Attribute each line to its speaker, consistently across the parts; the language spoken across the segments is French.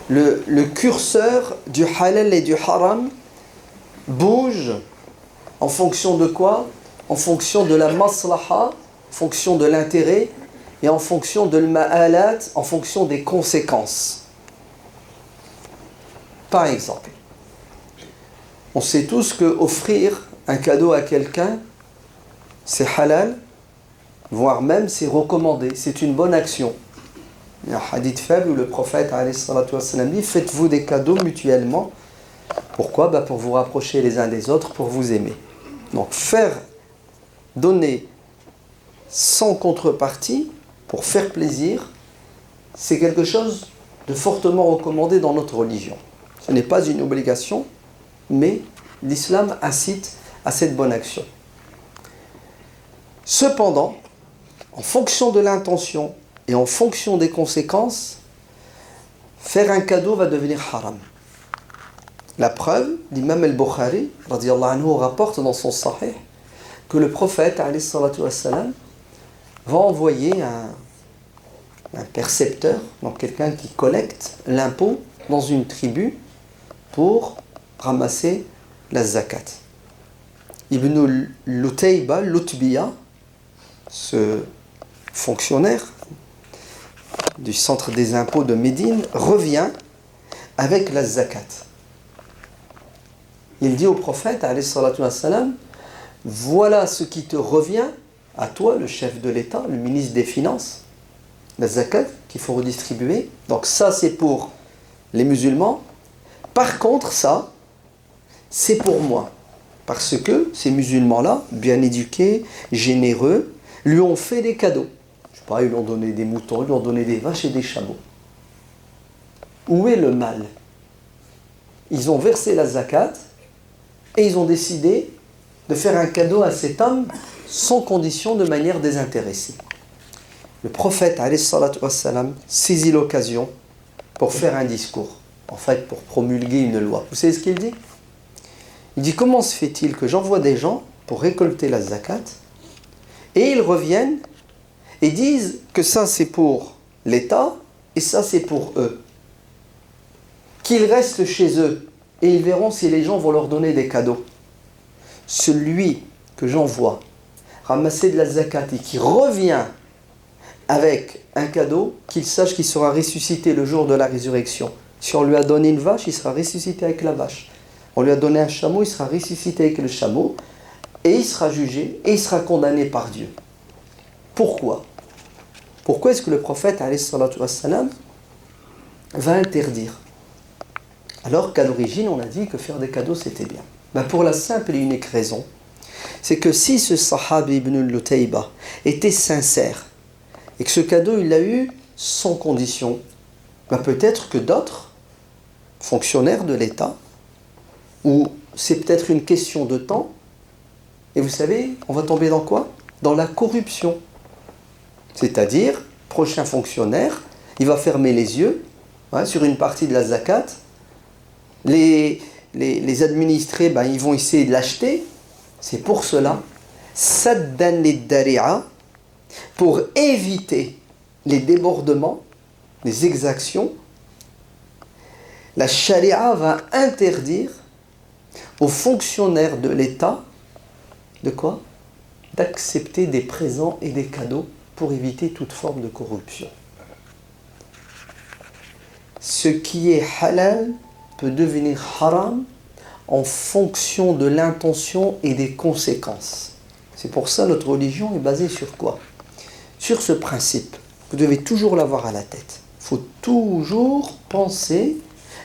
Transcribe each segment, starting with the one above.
Speaker 1: le curseur du halal et du haram bouge en fonction de quoi? En fonction de la maslaha, en fonction de l'intérêt, et en fonction de l'ma'alat, en fonction des conséquences. Par exemple, on sait tous que offrir un cadeau à quelqu'un, c'est halal, voire même c'est recommandé, c'est une bonne action. Il y a un hadith faible où le prophète alayhi salatu wassalam dit: faites-vous des cadeaux mutuellement. Pourquoi? Pour vous rapprocher les uns des autres, pour vous aimer. Donc donner sans contrepartie, pour faire plaisir, c'est quelque chose de fortement recommandé dans notre religion. Ce n'est pas une obligation, mais l'islam incite à cette bonne action. Cependant, en fonction de l'intention et en fonction des conséquences, faire un cadeau va devenir haram. La preuve, l'imam al-Bukhari radiyallahu anhu rapporte dans son sahih que le prophète alayhi salatu wassalam va envoyer un percepteur, donc quelqu'un qui collecte l'impôt dans une tribu pour ramasser la zakat. Ibn Lutbiya, ce fonctionnaire du centre des impôts de Médine, revient avec la zakat. Il dit au prophète, alayhi salatu wassalam, voilà ce qui te revient à toi, le chef de l'État, le ministre des Finances, la zakat qu'il faut redistribuer. Donc ça, c'est pour les musulmans. Par contre, ça, c'est pour moi. Parce que ces musulmans-là, bien éduqués, généreux, lui ont fait des cadeaux. Je sais pas, ils lui ont donné des moutons, ils lui ont donné des vaches et des chameaux. Où est le mal? Ils ont versé la zakat et ils ont décidé de faire un cadeau à cet homme sans condition, de manière désintéressée. Le prophète alayhi salatu wassalam saisit l'occasion pour faire un discours, en fait pour promulguer une loi. Vous savez ce qu'il dit? Il dit: comment se fait-il que j'envoie des gens pour récolter la zakat et ils reviennent et disent que ça c'est pour l'État et ça c'est pour eux, qu'ils restent chez eux et ils verront si les gens vont leur donner des cadeaux. Celui que j'envoie ramasser de la zakat et qui revient avec un cadeau, qu'il sache qu'il sera ressuscité le jour de la résurrection. Si on lui a donné une vache, il sera ressuscité avec la vache. On lui a donné un chameau, il sera ressuscité avec le chameau. Et il sera jugé et il sera condamné par Dieu. Pourquoi? Pourquoi est-ce que le prophète alayhi salatu wassalam va interdire? Alors qu'à l'origine, on a dit que faire des cadeaux, c'était bien. Pour la simple et unique raison, c'est que si ce sahabi ibn Lutayba était sincère et que ce cadeau il l'a eu sans condition, peut-être que d'autres fonctionnaires de l'État, ou c'est peut-être une question de temps, et vous savez, on va tomber dans quoi? Dans la corruption. C'est-à-dire, prochain fonctionnaire, il va fermer les yeux sur une partie de la zakat, les administrés, ils vont essayer de l'acheter. C'est pour cela, saddan lid-dari'a, pour éviter les débordements, les exactions, la charia va interdire aux fonctionnaires de l'État de quoi? D'accepter des présents et des cadeaux pour éviter toute forme de corruption. Ce qui est halal peut devenir haram en fonction de l'intention et des conséquences. C'est pour ça que notre religion est basée sur quoi? Sur ce principe. Vous devez toujours l'avoir à la tête. Il faut toujours penser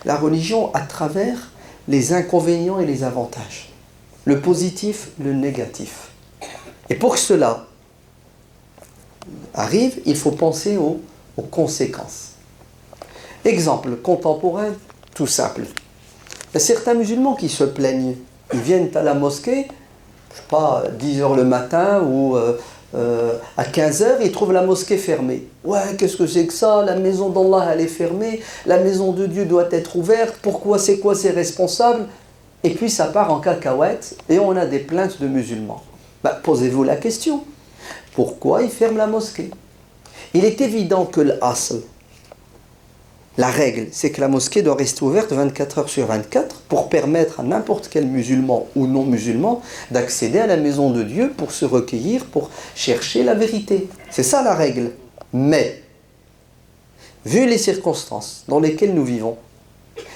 Speaker 1: la religion à travers les inconvénients et les avantages. Le positif, le négatif. Et pour que cela arrive, il faut penser aux conséquences. Exemple contemporain, tout simple. Il y a certains musulmans qui se plaignent. Ils viennent à la mosquée, je sais pas, 10h le matin ou à 15h, ils trouvent la mosquée fermée. Ouais, qu'est-ce que c'est que ça? La maison d'Allah, elle est fermée. La maison de Dieu doit être ouverte. Pourquoi? C'est quoi? C'est responsable? Et puis ça part en cacahuète et on a des plaintes de musulmans. Posez-vous la question. Pourquoi ils ferment la mosquée? Il est évident que l'asl, La règle, c'est que la mosquée doit rester ouverte 24 heures sur 24 pour permettre à n'importe quel musulman ou non musulman d'accéder à la maison de Dieu pour se recueillir, pour chercher la vérité. C'est ça la règle. Mais, vu les circonstances dans lesquelles nous vivons,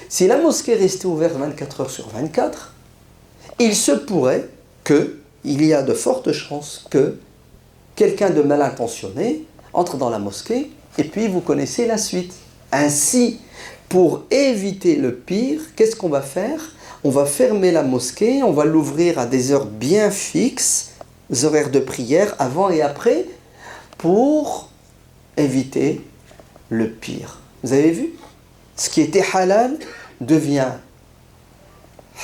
Speaker 1: si la mosquée restait ouverte 24 heures sur 24, il se pourrait il y a de fortes chances que quelqu'un de mal intentionné entre dans la mosquée et puis vous connaissez la suite. Ainsi, pour éviter le pire, qu'est-ce qu'on va faire? On va fermer la mosquée, on va l'ouvrir à des heures bien fixes, des horaires de prière avant et après, pour éviter le pire. Vous avez vu? Ce qui était halal devient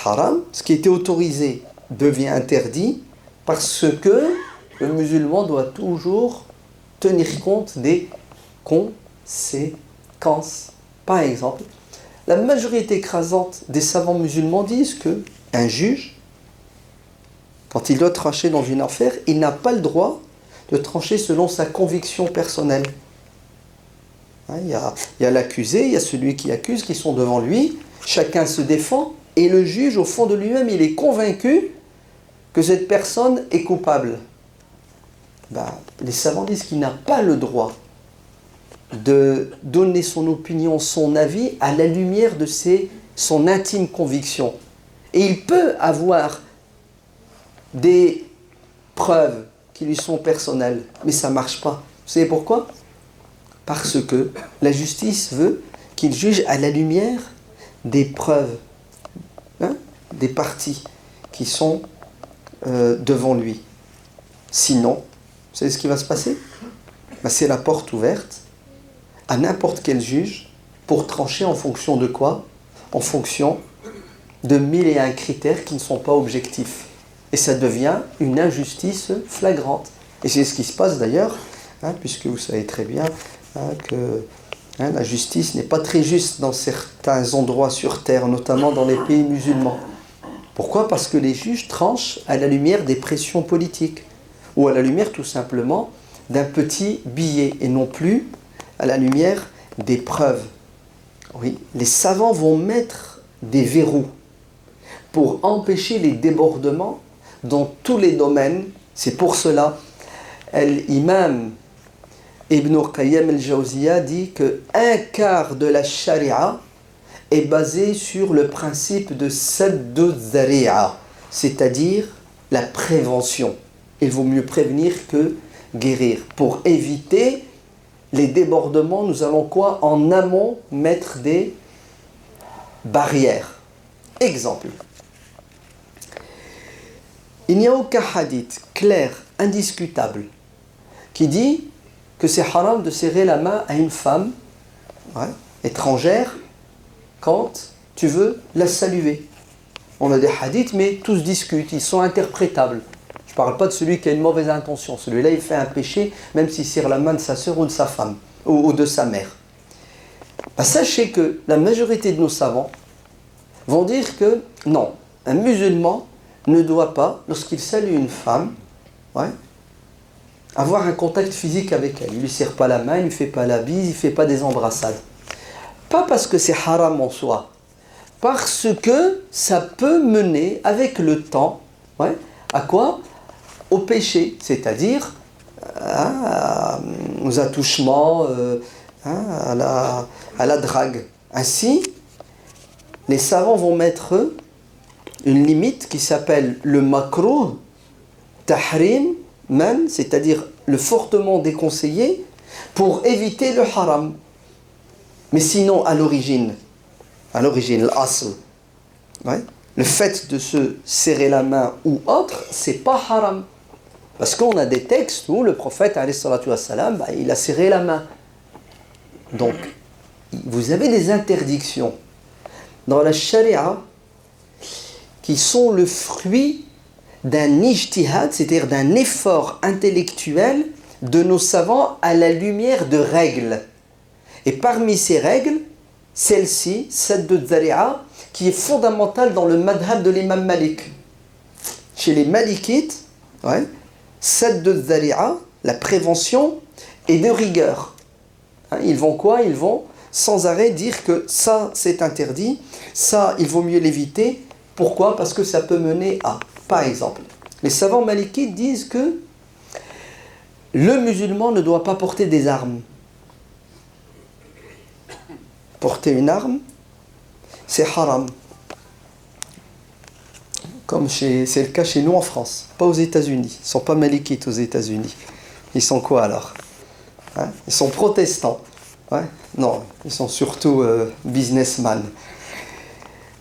Speaker 1: haram, ce qui était autorisé devient interdit parce que le musulman doit toujours tenir compte des conséquences. Par exemple, la majorité écrasante des savants musulmans disent qu'un juge, quand il doit trancher dans une affaire, il n'a pas le droit de trancher selon sa conviction personnelle. Il y a l'accusé, il y a celui qui accuse, qui sont devant lui, chacun se défend, et le juge, au fond de lui-même, il est convaincu que cette personne est coupable. Les savants disent qu'il n'a pas le droit de donner son opinion, son avis à la lumière de son intime conviction. Et il peut avoir des preuves qui lui sont personnelles, mais ça ne marche pas. Vous savez pourquoi? Parce que la justice veut qu'il juge à la lumière des preuves, des parties qui sont devant lui. Sinon, vous savez ce qui va se passer? C'est la porte ouverte à n'importe quel juge pour trancher en fonction de quoi? En fonction de 1001 critères qui ne sont pas objectifs. Et ça devient une injustice flagrante. Et c'est ce qui se passe d'ailleurs, puisque vous savez très bien que la justice n'est pas très juste dans certains endroits sur terre, notamment dans les pays musulmans. Pourquoi? Parce que les juges tranchent à la lumière des pressions politiques, ou à la lumière tout simplement d'un petit billet, et non plus à la lumière des preuves. Oui, les savants vont mettre des verrous pour empêcher les débordements dans tous les domaines. C'est pour cela, l'imam Ibn Qayyim al-Jawziyya dit qu'un quart de la charia est basé sur le principe de saddu dhari'a, c'est-à-dire la prévention. Il vaut mieux prévenir que guérir. Pour éviter les débordements, nous allons quoi? En amont, mettre des barrières. Exemple. Il n'y a aucun hadith clair, indiscutable, qui dit que c'est haram de serrer la main à une femme étrangère quand tu veux la saluer. On a des hadiths, mais tous discutent, ils sont interprétables. Je ne parle pas de celui qui a une mauvaise intention. Celui-là, il fait un péché, même s'il serre la main de sa sœur ou de sa femme, ou de sa mère. Sachez que la majorité de nos savants vont dire que non, un musulman ne doit pas, lorsqu'il salue une femme, avoir un contact physique avec elle. Il ne lui serre pas la main, il ne lui fait pas la bise, il ne fait pas des embrassades. Pas parce que c'est haram en soi, parce que ça peut mener avec le temps, à quoi? Au péché, c'est-à-dire aux attouchements, à la drague. Ainsi, les savants vont mettre une limite qui s'appelle le makruh, tahrim, man, c'est-à-dire le fortement déconseillé, pour éviter le haram. Mais sinon, à l'origine, l'asl, le fait de se serrer la main ou autre, c'est pas haram. Parce qu'on a des textes où le prophète, alayhi salatu wassalam, il a serré la main. Donc, vous avez des interdictions dans la charia qui sont le fruit d'un ijtihad, c'est-à-dire d'un effort intellectuel de nos savants à la lumière de règles. Et parmi ces règles, celle-ci, Sadd al-Dhari'a, qui est fondamentale dans le madhab de l'imam Malik. Chez les Malikites, Sadd al-Dhari'a, la prévention, est de rigueur. Ils vont quoi? Ils vont sans arrêt dire que ça c'est interdit, ça il vaut mieux l'éviter. Pourquoi? Parce que ça peut mener à, par exemple, les savants malikites disent que le musulman ne doit pas porter des armes. Porter une arme, c'est haram. Comme c'est le cas chez nous en France, pas aux États-Unis. Ils ne sont pas malikites aux États-Unis. Ils sont quoi alors? Hein? Ils sont protestants. Ouais? Non, ils sont surtout businessmen.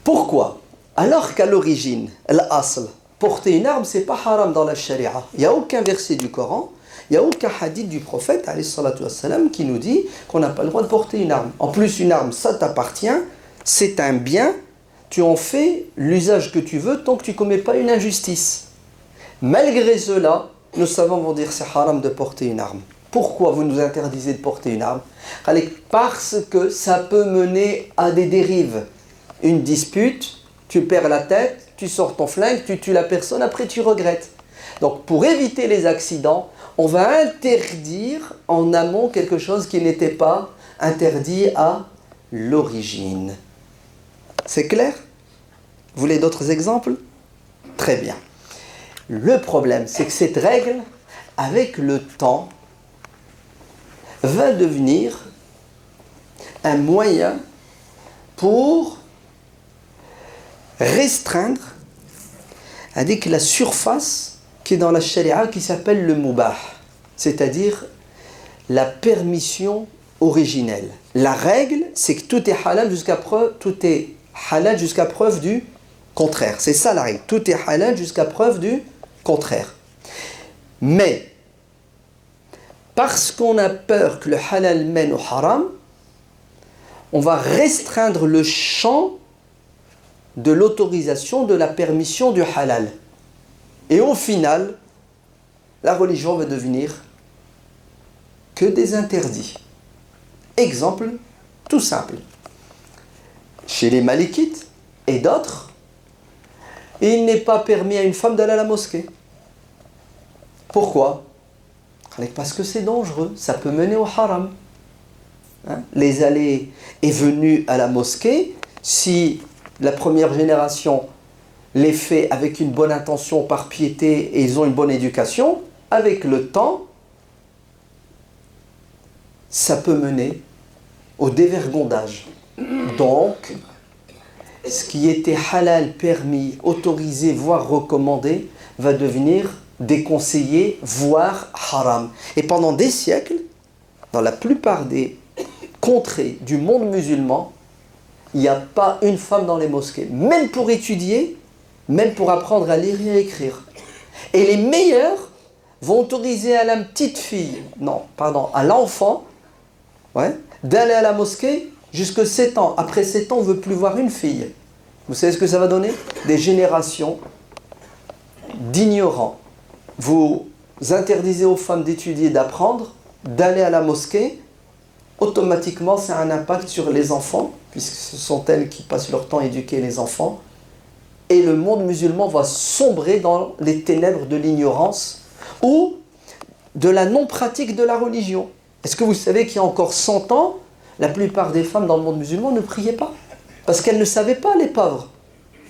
Speaker 1: Pourquoi? Alors qu'à l'origine, l'asl, porter une arme, c'est pas haram dans la charia. Il n'y a aucun verset du Coran, il n'y a aucun hadith du prophète alayhi salatu wassalam, qui nous dit qu'on n'a pas le droit de porter une arme. En plus, une arme, ça t'appartient, c'est un bien, tu en fais l'usage que tu veux tant que tu ne commets pas une injustice. Malgré cela, nos savants vont dire c'est haram de porter une arme. Pourquoi vous nous interdisez de porter une arme? Parce que ça peut mener à des dérives. Une dispute, tu perds la tête, tu sors ton flingue, tu tues la personne, après tu regrettes. Donc pour éviter les accidents, on va interdire en amont quelque chose qui n'était pas interdit à l'origine. C'est clair? Vous voulez d'autres exemples? Très bien. Le problème, c'est que cette règle, avec le temps, va devenir un moyen pour restreindre avec la surface qui est dans la charia qui s'appelle le mubah, c'est-à-dire la permission originelle. La règle, c'est que tout est halal jusqu'à preuve du contraire. C'est ça la règle. Tout est halal jusqu'à preuve du contraire. Mais parce qu'on a peur que le halal mène au haram, on va restreindre le champ de l'autorisation, de la permission du halal. Et au final, la religion va devenir que des interdits. Exemple tout simple. Chez les malikites et d'autres, il n'est pas permis à une femme d'aller à la mosquée. Pourquoi? Parce que c'est dangereux, ça peut mener au haram. Hein? Les allées et venues à la mosquée, si la première génération les fait avec une bonne intention, par piété, et ils ont une bonne éducation, avec le temps, ça peut mener au dévergondage. Donc, ce qui était halal, permis, autorisé, voire recommandé, va devenir déconseillé, voire haram. Et pendant des siècles, dans la plupart des contrées du monde musulman, il n'y a pas une femme dans les mosquées, même pour étudier, même pour apprendre à lire et à écrire. Et les meilleurs vont autoriser à la petite fille, à l'enfant, d'aller à la mosquée jusqu'à 7 ans. Après 7 ans, on ne veut plus voir une fille. Vous savez ce que ça va donner? Des générations d'ignorants. Vous interdisez aux femmes d'étudier, d'apprendre, d'aller à la mosquée. Automatiquement, ça a un impact sur les enfants, puisque ce sont elles qui passent leur temps à éduquer les enfants. Et le monde musulman va sombrer dans les ténèbres de l'ignorance ou de la non-pratique de la religion. Est-ce que vous savez qu'il y a encore 100 ans, la plupart des femmes dans le monde musulman ne priaient pas? Parce qu'elles ne savaient pas, les pauvres.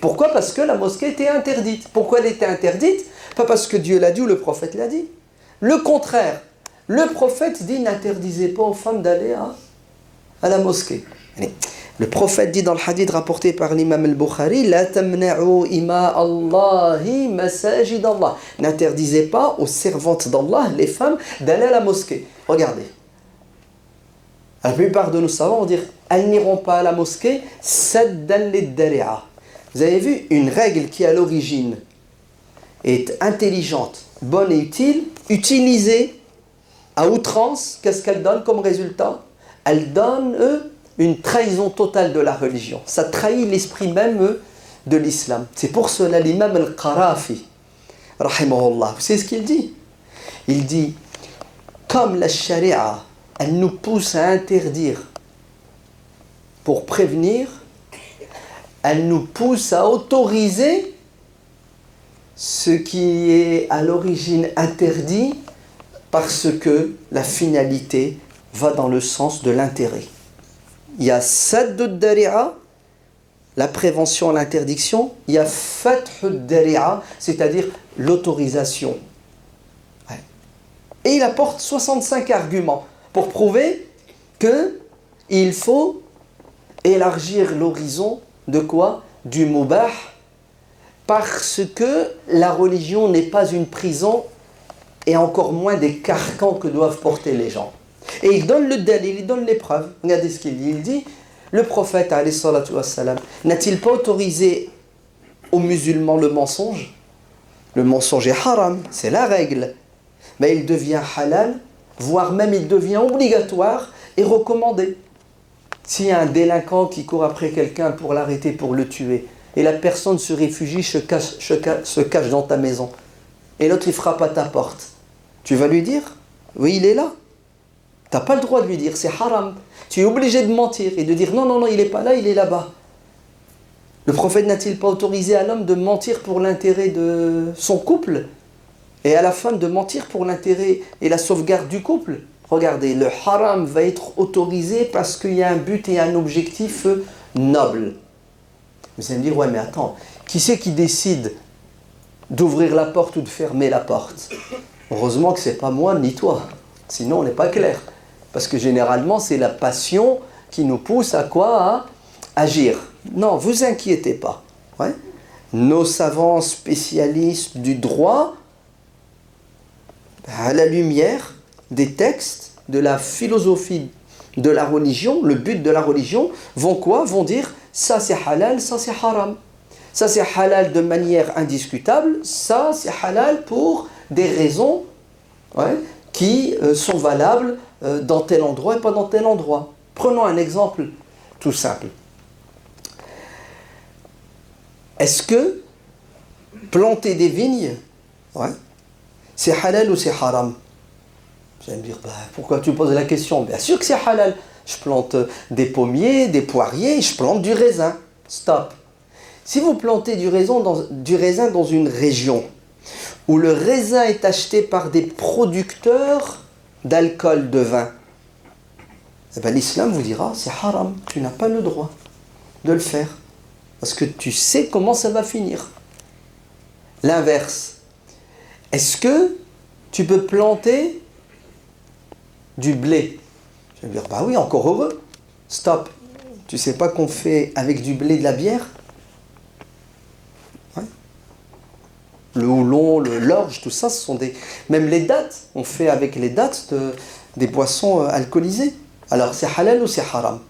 Speaker 1: Pourquoi? Parce que la mosquée était interdite. Pourquoi elle était interdite? Pas parce que Dieu l'a dit ou le prophète l'a dit. Le contraire. Le prophète dit, n'interdisez pas aux femmes d'aller à la mosquée. Le prophète dit dans le hadith rapporté par l'imam al-Bukhari, La tamna'u ima Allahi masajid Allah. N'interdisez pas aux servantes d'Allah, les femmes, d'aller à la mosquée. Regardez. La plupart de nos savants vont dire, elles n'iront pas à la mosquée, saddan lid-dari'a. Vous avez vu, une règle qui à l'origine est intelligente, bonne et utile, utilisée à outrance, qu'est-ce qu'elle donne comme résultat? Elle donne, une trahison totale de la religion. Ça trahit l'esprit même de l'islam. C'est pour cela l'imam al-Qarafi, rahimahullah, vous savez ce qu'il dit? Il dit, comme la charia, elle nous pousse à interdire pour prévenir, elle nous pousse à autoriser ce qui est à l'origine interdit parce que la finalité va dans le sens de l'intérêt. Il y a saddu dari'a, la prévention, l'interdiction. Il y a fathu dari'a, c'est-à-dire l'autorisation. Ouais. Et il apporte 65 arguments pour prouver qu'il faut élargir l'horizon de quoi? Du mubah, parce que la religion n'est pas une prison et encore moins des carcans que doivent porter les gens. Et il donne le dalil, il donne l'épreuve. Regardez ce qu'il dit. Il dit, le prophète, alayhi salatu wassalam, n'a-t-il pas autorisé aux musulmans le mensonge? Le mensonge est haram, c'est la règle. Mais il devient halal, voire même il devient obligatoire et recommandé. S'il y a un délinquant qui court après quelqu'un pour l'arrêter, pour le tuer, et la personne se réfugie, se cache dans ta maison, et l'autre il frappe à ta porte, tu vas lui dire, oui il est là. Tu n'as pas le droit de lui dire, c'est haram. Tu es obligé de mentir et de dire, non, non, non, il n'est pas là, il est là-bas. Le prophète n'a-t-il pas autorisé à l'homme de mentir pour l'intérêt de son couple, et à la femme de mentir pour l'intérêt et la sauvegarde du couple? Regardez, le haram va être autorisé parce qu'il y a un but et un objectif noble. Vous allez me dire, ouais mais attends, qui c'est qui décide d'ouvrir la porte ou de fermer la porte? Heureusement que ce n'est pas moi ni toi, sinon on n'est pas clair. Parce que généralement c'est la passion qui nous pousse à quoi? À agir. Non, vous inquiétez pas. Ouais. Nos savants spécialistes du droit, à la lumière des textes, de la philosophie de la religion, le but de la religion, vont quoi? Vont dire, ça c'est halal, ça c'est haram. Ça c'est halal de manière indiscutable, ça c'est halal pour des raisons qui sont valables dans tel endroit et pas dans tel endroit. Prenons un exemple tout simple. Est-ce que planter des vignes, c'est halal ou c'est haram? Vous allez me dire, pourquoi tu poses la question? Bien sûr que c'est halal. Je plante des pommiers, des poiriers, je plante du raisin. Stop. Si vous plantez du raisin dans une région où le raisin est acheté par des producteurs d'alcool, de vin, l'islam vous dira, c'est haram, tu n'as pas le droit de le faire. Parce que tu sais comment ça va finir. L'inverse. Est-ce que tu peux planter du blé? Je vais dire, oui, encore heureux. Stop. Tu sais pas qu'on fait avec du blé de la bière? Le houblon, l'orge, tout ça, ce sont des... Même les dattes, on fait avec les dattes des boissons alcoolisées. Alors, c'est halal ou c'est haram?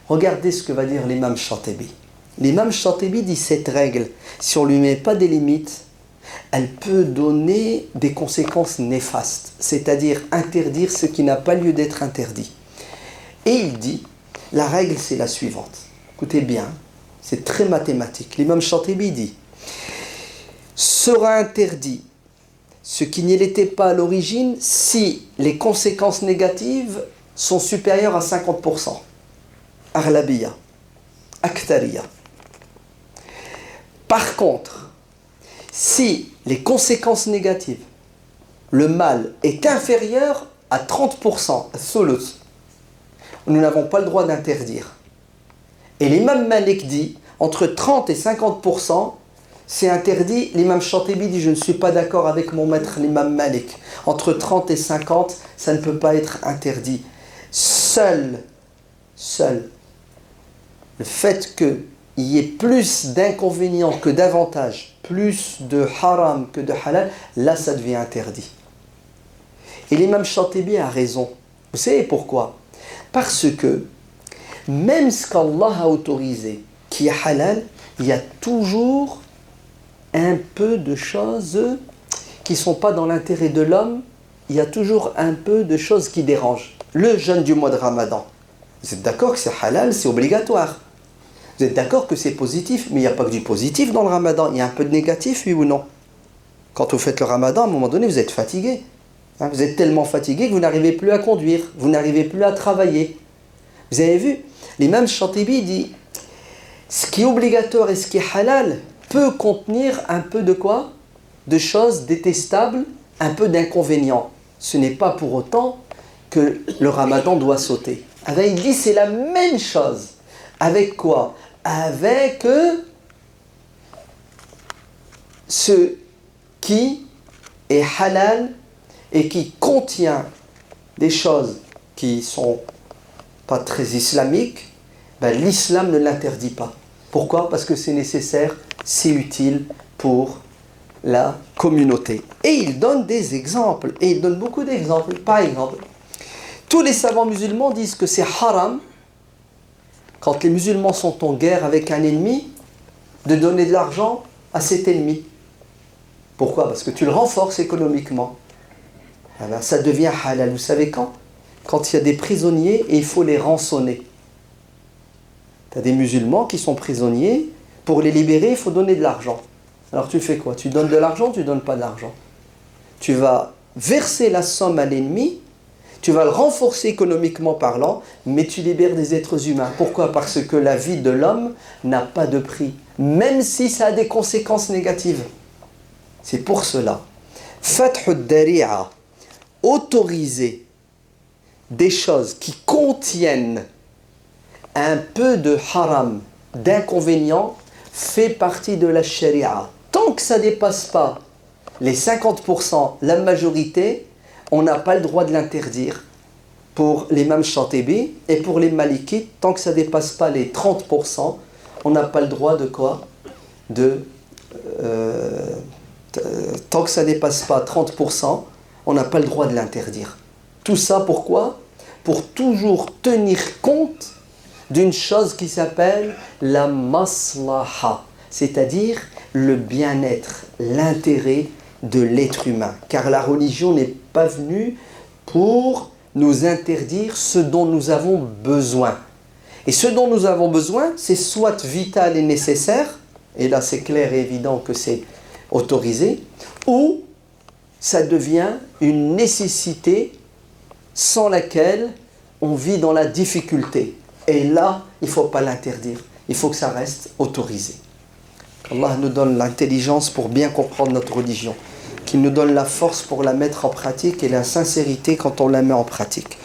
Speaker 1: Regardez ce que va dire l'imam Shatibi. L'imam Shatibi dit cette règle, si on ne lui met pas des limites, elle peut donner des conséquences néfastes, c'est-à-dire interdire ce qui n'a pas lieu d'être interdit. Et il dit, la règle c'est la suivante. Écoutez bien, c'est très mathématique. L'imam Shatibi dit, sera interdit ce qui n'y l'était pas à l'origine si les conséquences négatives sont supérieures à 50%. Aghlabiya, Akthariya. Par contre, si les conséquences négatives, le mal est inférieur à 30%, thuluth, nous n'avons pas le droit d'interdire. Et l'imam Malik dit, entre 30 et 50%, c'est interdit. L'imam Shatibi dit, je ne suis pas d'accord avec mon maître l'imam Malik. Entre 30 et 50, ça ne peut pas être interdit. Seul, le fait qu'il y ait plus d'inconvénients que d'avantages, plus de haram que de halal, là ça devient interdit. Et l'imam Shatibi a raison. Vous savez pourquoi? Parce que même ce qu'Allah a autorisé, qui est halal, il y a toujours un peu de choses qui ne sont pas dans l'intérêt de l'homme. Il y a toujours un peu de choses qui dérangent. Le jeûne du mois de Ramadan, vous êtes d'accord que c'est halal, c'est obligatoire. Vous êtes d'accord que c'est positif, mais il n'y a pas que du positif dans le Ramadan. Il y a un peu de négatif, oui ou non? Quand vous faites le Ramadan, à un moment donné, vous êtes fatigué. Vous êtes tellement fatigué que vous n'arrivez plus à conduire, vous n'arrivez plus à travailler. Vous avez vu? L'imam Shatibi dit, ce qui est obligatoire et ce qui est halal peut contenir un peu de quoi? De choses détestables, un peu d'inconvénients. Ce n'est pas pour autant que le Ramadan doit sauter. Eh bien, il dit c'est la même chose. Avec quoi? Avec ce qui est halal et qui contient des choses qui ne sont pas très islamiques, ben, l'islam ne l'interdit pas. Pourquoi? Parce que c'est nécessaire, c'est utile pour la communauté. Et il donne des exemples, et il donne beaucoup d'exemples. Par exemple, tous les savants musulmans disent que c'est haram, quand les musulmans sont en guerre avec un ennemi, de donner de l'argent à cet ennemi. Pourquoi? Parce que tu le renforces économiquement. Alors ça devient halal. Vous savez quand? Quand il y a des prisonniers et il faut les rançonner. Tu as des musulmans qui sont prisonniers, pour les libérer, il faut donner de l'argent. Alors tu fais quoi? Tu donnes de l'argent, tu ne donnes pas d'argent. Tu vas verser la somme à l'ennemi, tu vas le renforcer économiquement parlant, mais tu libères des êtres humains. Pourquoi? Parce que la vie de l'homme n'a pas de prix, même si ça a des conséquences négatives. C'est pour cela. Fath ad-dari'a, autoriser des choses qui contiennent un peu de haram, d'inconvénients, fait partie de la sharia. Tant que ça ne dépasse pas les 50%, la majorité, on n'a pas le droit de l'interdire. Pour l'imam Shatibi et pour les malikites, tant que ça ne dépasse pas les 30%, on n'a pas le droit de quoi? Tant que ça ne dépasse pas 30%, on n'a pas le droit de l'interdire. Tout ça pourquoi? Pour toujours tenir compte d'une chose qui s'appelle la maslaha, c'est-à-dire le bien-être, l'intérêt de l'être humain. Car la religion n'est pas venue pour nous interdire ce dont nous avons besoin. Et ce dont nous avons besoin, c'est soit vital et nécessaire, et là c'est clair et évident que c'est autorisé, ou ça devient une nécessité sans laquelle on vit dans la difficulté. Et là, il ne faut pas l'interdire, il faut que ça reste autorisé. Allah nous donne l'intelligence pour bien comprendre notre religion, qu'il nous donne la force pour la mettre en pratique et la sincérité quand on la met en pratique,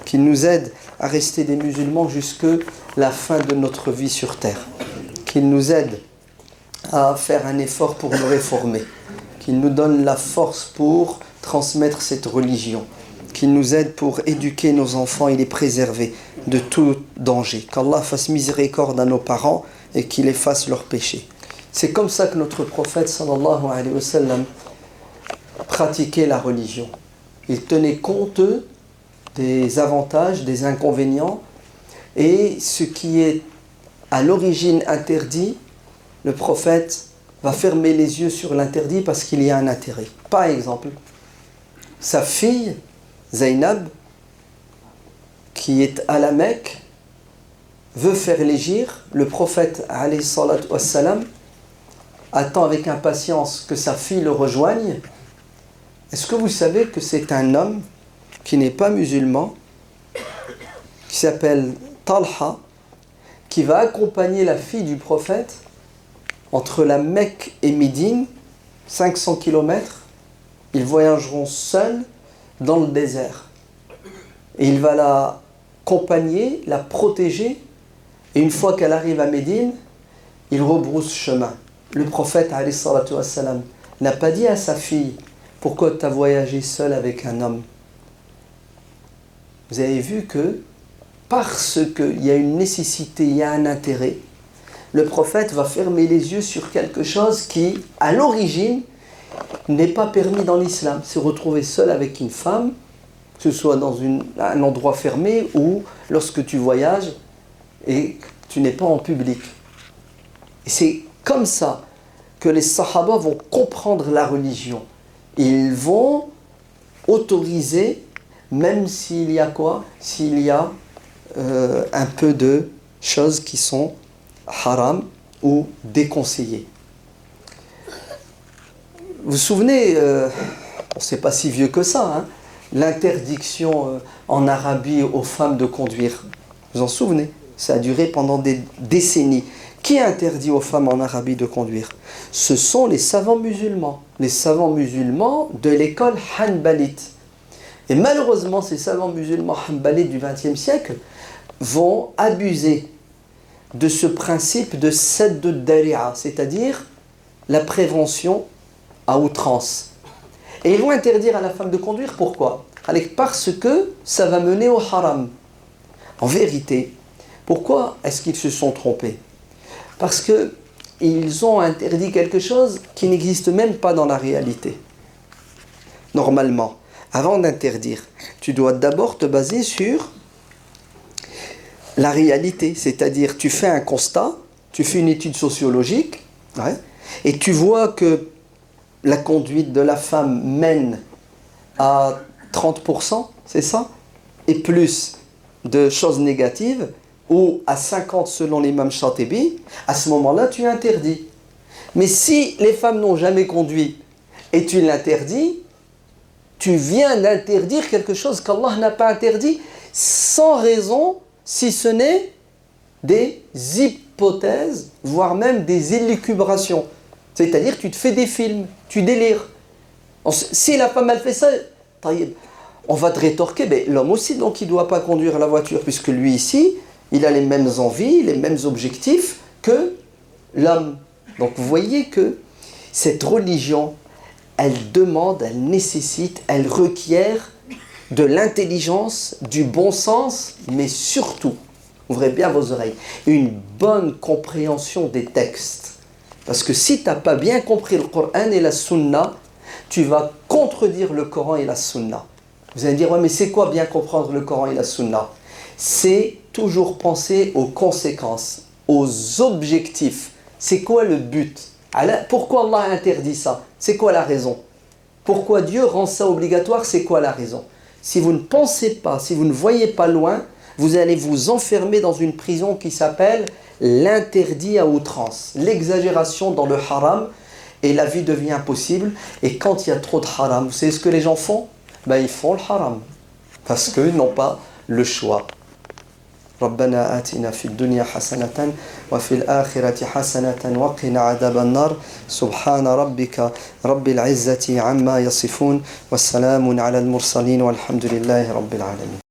Speaker 1: qu'il nous aide à rester des musulmans jusque la fin de notre vie sur terre, qu'il nous aide à faire un effort pour nous réformer, qu'il nous donne la force pour transmettre cette religion, qu'il nous aide pour éduquer nos enfants et les préserver de tout danger, qu'Allah fasse miséricorde à nos parents et qu'il efface leurs péchés. C'est comme ça que notre prophète sallallahu alayhi wa sallam pratiquait la religion. Il tenait compte des avantages, des inconvénients, et ce qui est à l'origine interdit, le prophète va fermer les yeux sur l'interdit parce qu'il y a un intérêt. Par exemple, sa fille Zainab, qui est à la Mecque, veut faire l'hégire. Le prophète alayhi salatu wassalam attend avec impatience que sa fille le rejoigne. Est-ce que vous savez que c'est un homme qui n'est pas musulman, qui s'appelle Talha, qui va accompagner la fille du prophète entre la Mecque et Médine, 500 km. Ils voyageront seuls dans le désert. Et il va la accompagner, la protéger, et une fois qu'elle arrive à Médine, il rebrousse chemin. Le prophète alayhi salatu wassalam n'a pas dit à sa fille: pourquoi tu as voyagé seul avec un homme? Vous avez vu que parce qu'il y a une nécessité, il y a un intérêt, le prophète va fermer les yeux sur quelque chose qui, à l'origine, n'est pas permis dans l'islam. Se retrouver seul avec une femme, que ce soit dans un endroit fermé ou lorsque tu voyages et tu n'es pas en public. Et c'est comme ça que les sahaba vont comprendre la religion. Ils vont autoriser, même s'il y a quoi? S'il y a un peu de choses qui sont haram ou déconseillées. Vous vous souvenez, c'est pas si vieux que ça, hein, l'interdiction en Arabie aux femmes de conduire. Vous vous en souvenez? Ça a duré pendant des décennies. Qui interdit aux femmes en Arabie de conduire? Ce sont les savants musulmans de l'école hanbalite. Et malheureusement, ces savants musulmans hanbalites du XXe siècle vont abuser de ce principe de sadd ad-dari'a, c'est-à-dire la prévention à outrance. Et ils vont interdire à la femme de conduire, pourquoi? Parce que ça va mener au haram. En vérité, pourquoi est-ce qu'ils se sont trompés? Parce qu'ils ont interdit quelque chose qui n'existe même pas dans la réalité. Normalement, avant d'interdire, tu dois d'abord te baser sur la réalité, c'est-à-dire tu fais un constat, tu fais une étude sociologique, ouais, et tu vois que la conduite de la femme mène à 30%, c'est ça? Et plus de choses négatives, ou à 50% selon l'imam Shatibi, à ce moment-là, tu interdis. Mais si les femmes n'ont jamais conduit et tu l'interdis, tu viens d'interdire quelque chose qu'Allah n'a pas interdit sans raison, si ce n'est des hypothèses, voire même des élucubrations. C'est-à-dire tu te fais des films, tu délires. Si la femme elle fait ça, on va te rétorquer, mais l'homme aussi donc il ne doit pas conduire la voiture, puisque lui ici, il a les mêmes envies, les mêmes objectifs que l'homme. Donc vous voyez que cette religion, elle demande, elle nécessite, elle requiert de l'intelligence, du bon sens, mais surtout, ouvrez bien vos oreilles, une bonne compréhension des textes. Parce que si tu n'as pas bien compris le Coran et la Sunna, tu vas contredire le Coran et la Sunna. Vous allez dire, ouais, mais c'est quoi bien comprendre le Coran et la Sunna? C'est toujours penser aux conséquences, aux objectifs. C'est quoi le but? Pourquoi Allah a interdit ça? C'est quoi la raison? Pourquoi Dieu rend ça obligatoire? C'est quoi la raison? Si vous ne pensez pas, si vous ne voyez pas loin, vous allez vous enfermer dans une prison qui s'appelle l'interdit à outrance, l'exagération dans le haram, et la vie devient impossible. Et quand il y a trop de haram, vous savez ce que les gens font? Ils font le haram, parce qu'ils n'ont pas le choix. ربنا آتنا في الدنيا حسنة وفي الآخرة حسنة وقنا عذاب النار سبحان ربك رب العزة عما يصفون والسلام على المرسلين والحمد لله رب العالمين